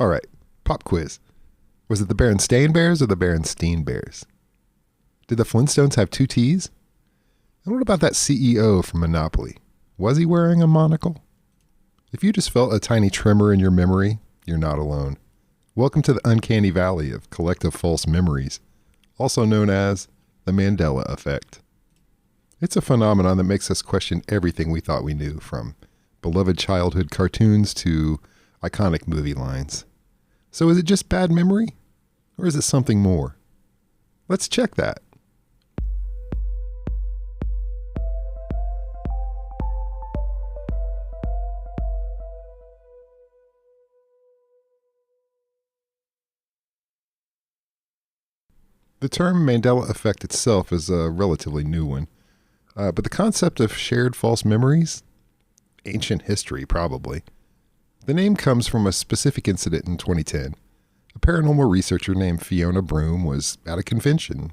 All right, pop quiz. Was it the Berenstain Bears or the Berenstain Bears? Did the Flintstones have two T's? And what about that CEO from Monopoly? Was he wearing a monocle? If you just felt a tiny tremor in your memory, you're not alone. Welcome to the uncanny valley of collective false memories, also known as the Mandela effect. It's a phenomenon that makes us question everything we thought we knew, from beloved childhood cartoons to iconic movie lines. So is it just bad memory? Or is it something more? Let's check that. The term Mandela effect itself is a relatively new one, but the concept of shared false memories? Ancient history, probably. The name comes from a specific incident in 2010. A paranormal researcher named Fiona Broom was at a convention.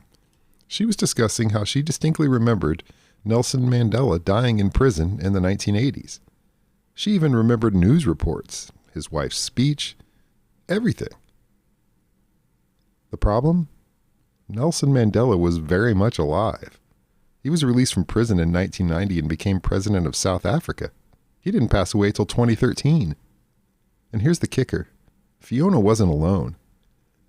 She was discussing how she distinctly remembered Nelson Mandela dying in prison in the 1980s. She even remembered news reports, his wife's speech, everything. The problem? Nelson Mandela was very much alive. He was released from prison in 1990 and became president of South Africa. He didn't pass away till 2013. And here's the kicker. Fiona wasn't alone.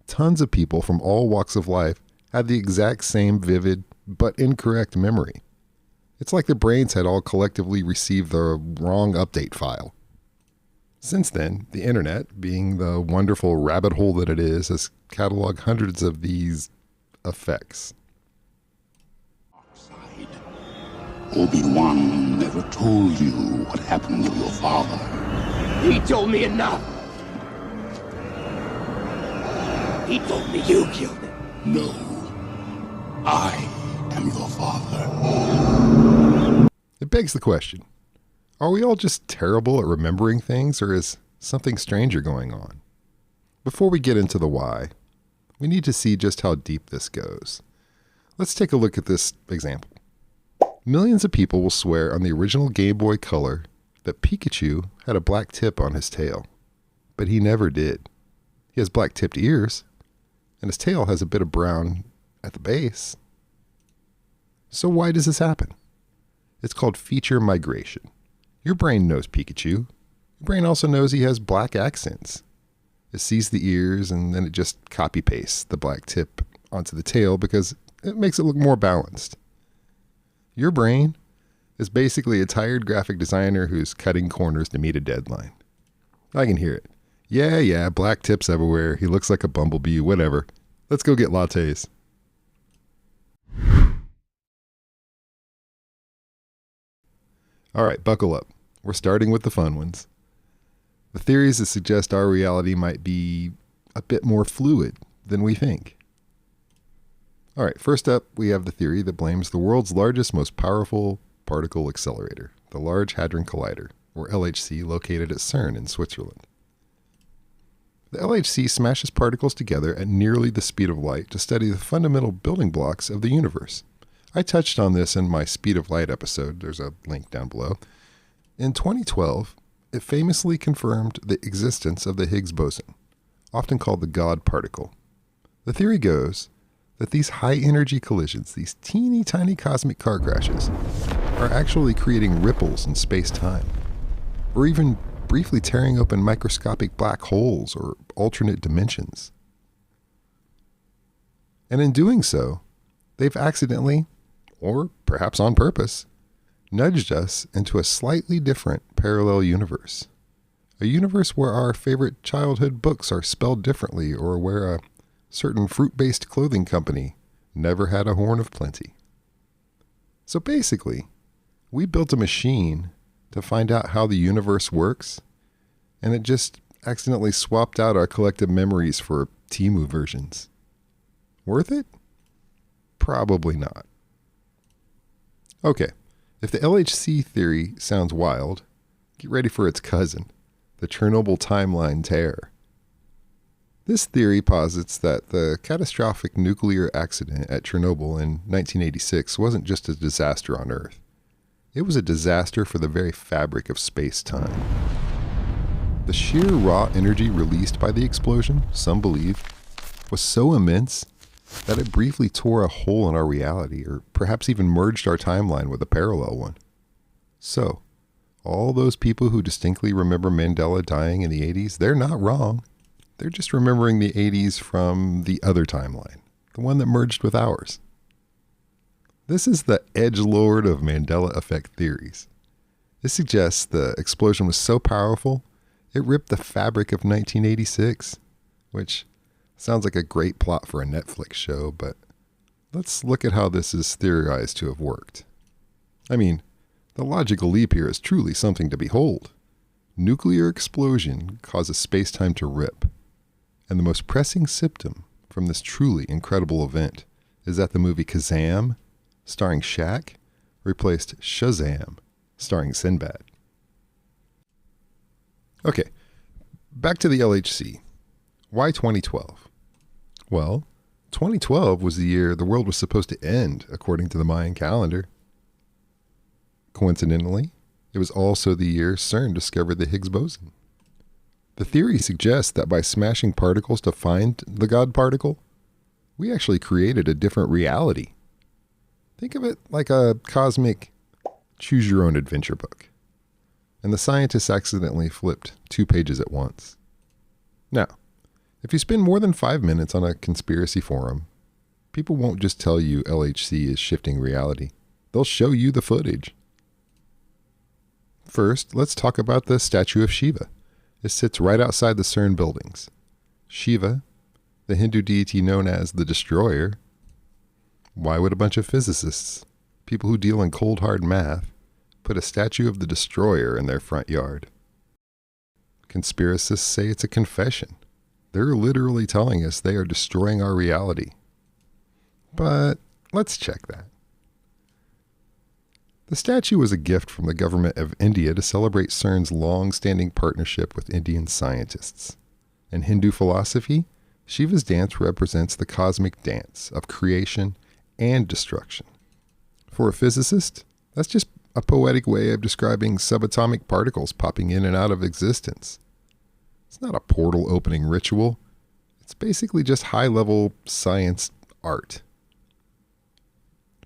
Tons of people from all walks of life had the exact same vivid but incorrect memory. It's like their brains had all collectively received the wrong update file. Since then, the internet, being the wonderful rabbit hole that it is, has cataloged hundreds of these effects. Obi-Wan never told you what happened to your father. He told me enough. He told me you killed him. No. I am your father. It begs the question, are we all just terrible at remembering things, or is something stranger going on? Before we get into the why, we need to see just how deep this goes. Let's take a look at this example. Millions of people will swear on the original Game Boy Color that Pikachu had a black tip on his tail, but he never did. He has black tipped ears, and his tail has a bit of brown at the base. So why does this happen? It's called feature migration. Your brain knows Pikachu. Your brain also knows he has black accents. It sees the ears, and then it just copy-pastes the black tip onto the tail because it makes it look more balanced. Your brain is basically a tired graphic designer who's cutting corners to meet a deadline. I can hear it. Yeah, black tips everywhere. He looks like a bumblebee, whatever. Let's go get lattes. All right, buckle up. We're starting with the fun ones. The theories that suggest our reality might be a bit more fluid than we think. All right, first up, we have the theory that blames the world's largest, most powerful particle accelerator, the Large Hadron Collider, or LHC, located at CERN in Switzerland. The LHC smashes particles together at nearly the speed of light to study the fundamental building blocks of the universe. I touched on this in my Speed of Light episode. There's a link down below. In 2012, it famously confirmed the existence of the Higgs boson, often called the God particle. The theory goes that these high-energy collisions, these teeny tiny cosmic car crashes, are actually creating ripples in space-time, or even briefly tearing open microscopic black holes or alternate dimensions. And in doing so, they've accidentally, or perhaps on purpose, nudged us into a slightly different parallel universe. A universe where our favorite childhood books are spelled differently, or where a certain fruit-based clothing company never had a horn of plenty. So basically, we built a machine to find out how the universe works, and it just accidentally swapped out our collective memories for Temu versions. Worth it? Probably not. Okay, if the LHC theory sounds wild, get ready for its cousin, the Chernobyl timeline tear. This theory posits that the catastrophic nuclear accident at Chernobyl in 1986 wasn't just a disaster on Earth. It was a disaster for the very fabric of space-time. The sheer raw energy released by the explosion, some believe, was so immense that it briefly tore a hole in our reality, or perhaps even merged our timeline with a parallel one. So, all those people who distinctly remember Mandela dying in the 80s, they're not wrong. They're just remembering the 80s from the other timeline, the one that merged with ours. This is the edgelord of Mandela effect theories. This suggests the explosion was so powerful, it ripped the fabric of 1986, which sounds like a great plot for a Netflix show, but let's look at how this is theorized to have worked. I mean, the logical leap here is truly something to behold. Nuclear explosion causes space-time to rip, and the most pressing symptom from this truly incredible event is that the movie Kazam, starring Shaq, replaced Shazam, starring Sinbad. Okay, back to the LHC. Why 2012? Well, 2012 was the year the world was supposed to end, according to the Mayan calendar. Coincidentally, it was also the year CERN discovered the Higgs boson. The theory suggests that by smashing particles to find the God particle, we actually created a different reality. Think of it like a cosmic choose-your-own-adventure book. And the scientists accidentally flipped 2 pages at once. Now, if you spend more than 5 minutes on a conspiracy forum, people won't just tell you LHC is shifting reality. They'll show you the footage. First, let's talk about the statue of Shiva. It sits right outside the CERN buildings. Shiva, the Hindu deity known as the Destroyer. Why would a bunch of physicists, people who deal in cold hard math, put a statue of the Destroyer in their front yard? Conspiracists say it's a confession. They're literally telling us they are destroying our reality. But let's check that. The statue was a gift from the government of India to celebrate CERN's long-standing partnership with Indian scientists. In Hindu philosophy, Shiva's dance represents the cosmic dance of creation and destruction. For a physicist, that's just a poetic way of describing subatomic particles popping in and out of existence. It's not a portal opening ritual. It's basically just high-level science art.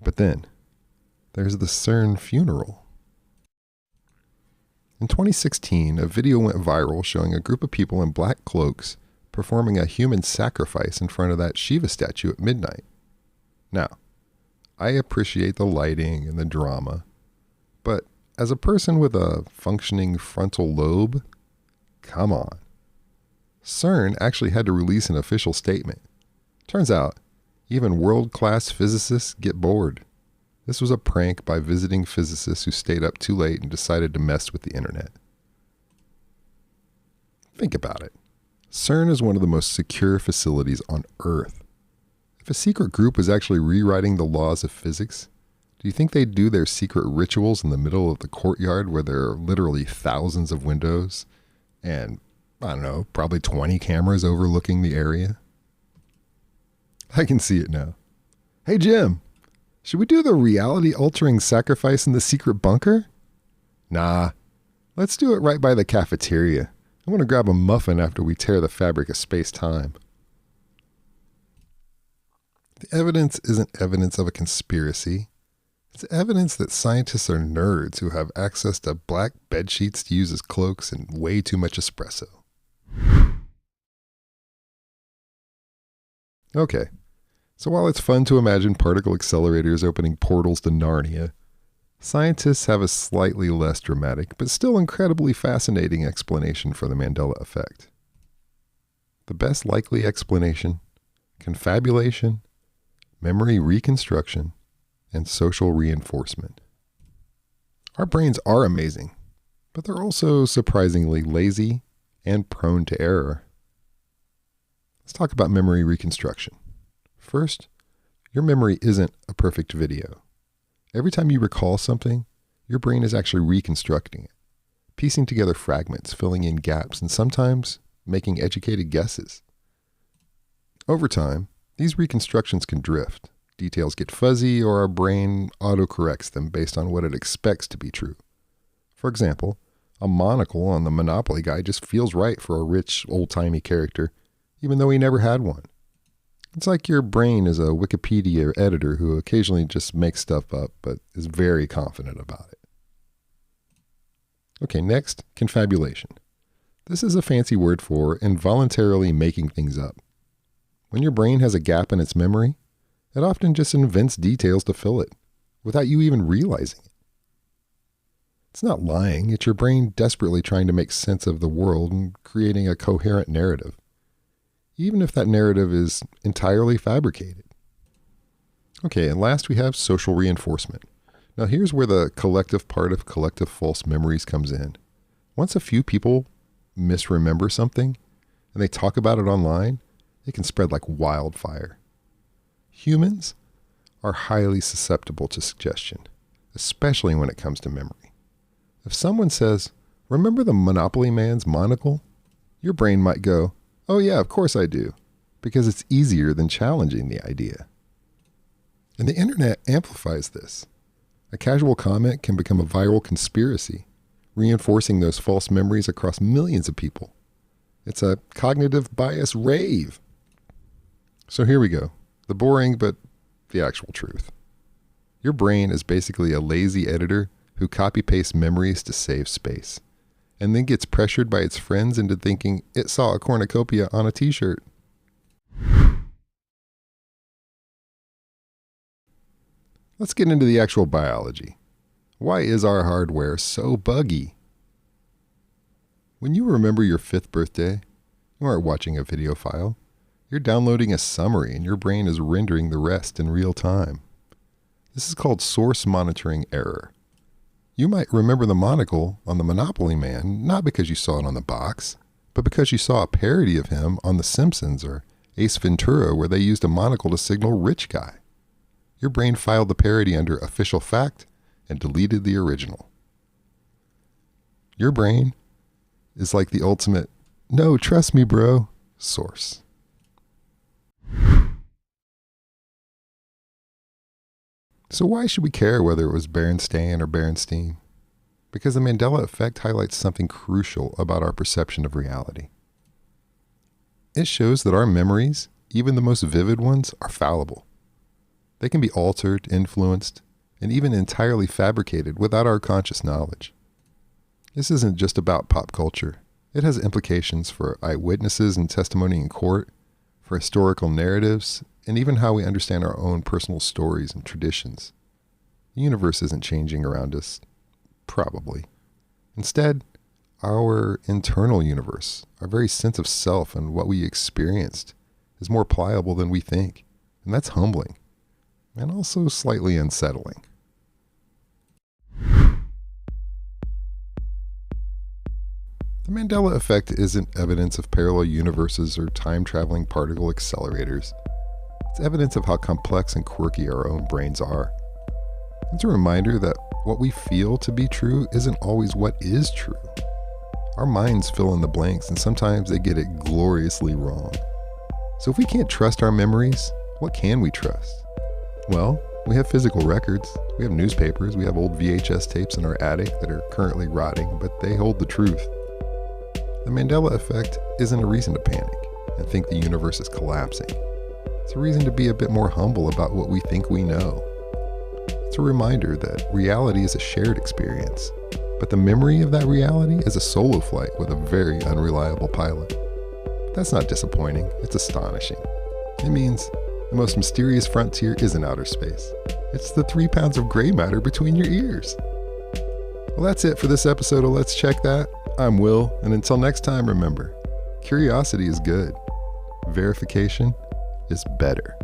But then, there's the CERN funeral. In 2016, a video went viral showing a group of people in black cloaks performing a human sacrifice in front of that Shiva statue at midnight. Now, I appreciate the lighting and the drama, but as a person with a functioning frontal lobe, come on. CERN actually had to release an official statement. Turns out, even world-class physicists get bored. This was a prank by visiting physicists who stayed up too late and decided to mess with the internet. Think about it. CERN is one of the most secure facilities on Earth. If a secret group was actually rewriting the laws of physics, do you think they'd do their secret rituals in the middle of the courtyard where there are literally thousands of windows and, I don't know, probably 20 cameras overlooking the area? I can see it now. Hey, Jim! Should we do the reality-altering sacrifice in the secret bunker? Nah, let's do it right by the cafeteria. I want to grab a muffin after we tear the fabric of space-time. The evidence isn't evidence of a conspiracy. It's evidence that scientists are nerds who have access to black bedsheets to use as cloaks and way too much espresso. Okay. So while it's fun to imagine particle accelerators opening portals to Narnia, scientists have a slightly less dramatic, but still incredibly fascinating explanation for the Mandela effect. The best likely explanation: confabulation, memory reconstruction, and social reinforcement. Our brains are amazing, but they're also surprisingly lazy and prone to error. Let's talk about memory reconstruction. First, your memory isn't a perfect video. Every time you recall something, your brain is actually reconstructing it, piecing together fragments, filling in gaps, and sometimes making educated guesses. Over time, these reconstructions can drift. Details get fuzzy, or our brain autocorrects them based on what it expects to be true. For example, A monocle on the Monopoly guy just feels right for a rich, old-timey character, even though he never had one. It's like your brain is a Wikipedia editor who occasionally just makes stuff up, but is very confident about it. Okay, next, confabulation. This is a fancy word for involuntarily making things up. When your brain has a gap in its memory, it often just invents details to fill it, without you even realizing it. It's not lying, it's your brain desperately trying to make sense of the world and creating a coherent narrative, even if that narrative is entirely fabricated. Okay, and last we have social reinforcement. Now here's where the collective part of collective false memories comes in. Once a few people misremember something and they talk about it online, it can spread like wildfire. Humans are highly susceptible to suggestion, especially when it comes to memory. If someone says, "Remember the Monopoly man's monocle?" your brain might go, "Oh yeah, of course I do," because it's easier than challenging the idea. And the internet amplifies this. A casual comment can become a viral conspiracy, reinforcing those false memories across millions of people. It's a cognitive bias rave. So here we go. The boring, but the actual truth. Your brain is basically a lazy editor who copy-pastes memories to save space, and then gets pressured by its friends into thinking it saw a cornucopia on a t-shirt. Let's get into the actual biology. Why is our hardware so buggy? When you remember your 5th birthday, you aren't watching a video file. You're downloading a summary and your brain is rendering the rest in real time. This is called source monitoring error. You might remember the monocle on the Monopoly man, not because you saw it on the box, but because you saw a parody of him on The Simpsons or Ace Ventura where they used a monocle to signal rich guy. Your brain filed the parody under official fact and deleted the original. Your brain is like the ultimate, "No, trust me, bro," source. So why should we care whether it was Berenstain or Berenstain? Because the Mandela effect highlights something crucial about our perception of reality. It shows that our memories, even the most vivid ones, are fallible. They can be altered, influenced, and even entirely fabricated without our conscious knowledge. This isn't just about pop culture. It has implications for eyewitnesses and testimony in court, for historical narratives, and even how we understand our own personal stories and traditions. The universe isn't changing around us, probably. Instead, our internal universe, our very sense of self and what we experienced, is more pliable than we think, and that's humbling, and also slightly unsettling. The Mandela effect isn't evidence of parallel universes or time-traveling particle accelerators. It's evidence of how complex and quirky our own brains are. It's a reminder that what we feel to be true isn't always what is true. Our minds fill in the blanks, and sometimes they get it gloriously wrong. So if we can't trust our memories, what can we trust? Well, we have physical records, we have newspapers, we have old VHS tapes in our attic that are currently rotting, but they hold the truth. The Mandela effect isn't a reason to panic and think the universe is collapsing. It's a reason to be a bit more humble about what we think we know. It's a reminder that reality is a shared experience, but the memory of that reality is a solo flight with a very unreliable pilot. But that's not disappointing, it's astonishing. It means the most mysterious frontier isn't outer space. It's the 3 pounds of gray matter between your ears. Well, that's it for this episode of Let's Check That. I'm Will, and until next time, remember, curiosity is good. Verification is better.